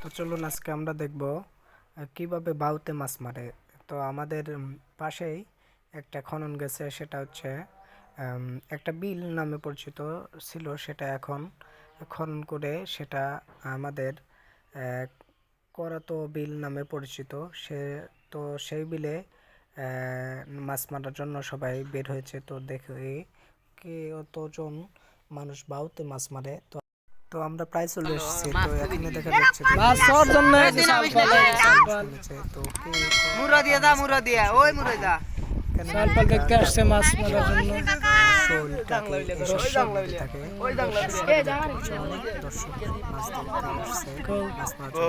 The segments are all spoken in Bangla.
তো চলুন আজকে আমরা দেখব কিভাবে বাউতে মাছ মারে। তো আমাদের পাশেই একটা খনন গেছে, সেটা হচ্ছে একটা বিল নামে পরিচিত ছিল, সেটা এখন খনন করে সেটা আমাদের করাতো বিল নামে পরিচিত। সে তো সেই বিলে মাছ মারার জন্য সবাই বের হয়েছে। তো দেখি কে কতজন মানুষ বাউতে মাছ মারে। তো তো আমরা প্রায় চলে এসেছি। তো এখানে দেখা যাচ্ছে যে মাছ ধরার জন্য তো কে মুরা দিয়া দা মুরা দিয়া ওই মুরা দা সাল পাল দেখতে আসছে মাছ মারার জন্য। শোলটাকে এসব সবজি থাকে। ওই জাংলা অনেক দর্শক মাছ দেখতে আসছে, মাছ মারার জন্য। তো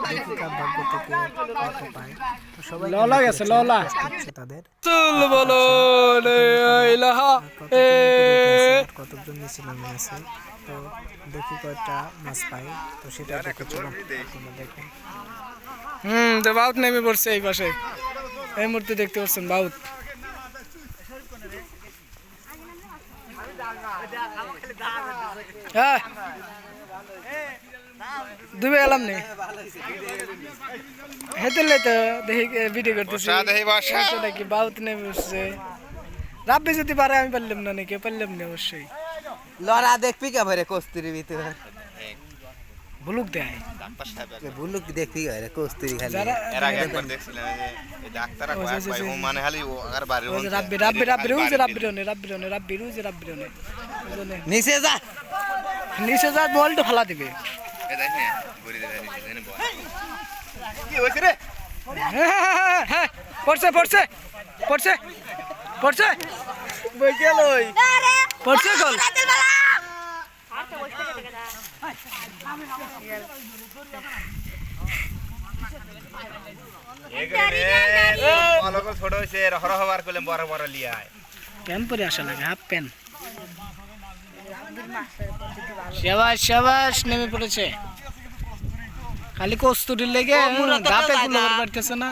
দেখি কার ভাগ্য থেকে কত পায়। তো সবাই ললা গেছে, ললা হচ্ছে তাদের চল বলো রে ইলাহা কতজন নিচে নামে আছে। তো দেখি কয়টা মাছ পাই। তো সেটা দেখে চলো আপনারা দেখুন। তো বাউত নেমে পড়ছে এই পাশে। এই মুহূর্তে দেখতে পাচ্ছেন বাউত। হ্যাঁ ডুবে গেলাম নি হেতেলে তো দেখি ভিডিও করতেছি নাকি বাউত নেমে উঠছে। রাব্বি যদি পারে আমি পারলাম না, নাকি পারলাম না অবশ্যই। লড়া দেখবি কে ভরে কস্তুরি ভিতরে ভুলুক দেয় বুলুক দেখবি কে ভরে কস্তুরি খালি যারা এর আগে একবার দেখছিলাম এই ডাক্তাররা কয় ভাই ও মানে খালি ও আগার বাড়ি হচ্ছে রাব্বি রাব্বি রাব্বি রুজ রাব্বি রনে রাব্বি রনে রাব্বি রুজ রাব্বি রনে নিচে যা নিচে যা বলটা ফালা দিবে। এ দেখ না গড়ি দে দেন বল কি হইছে রে হ্যাঁ পড়ছে পড়ছে পড়ছে পড়ছে বই গেল ওই পড়ছে কল এখানে অলক ছোট হইছে রহর হবার কইলে বড় বড় লিয়ায় প্যান পরে আসা লাগে, হাফ প্যান। শাবাশ শাবাশ নেমে পড়েছে। খালি কস্তুরির লেগে দাপে গুলো পারতেছে না।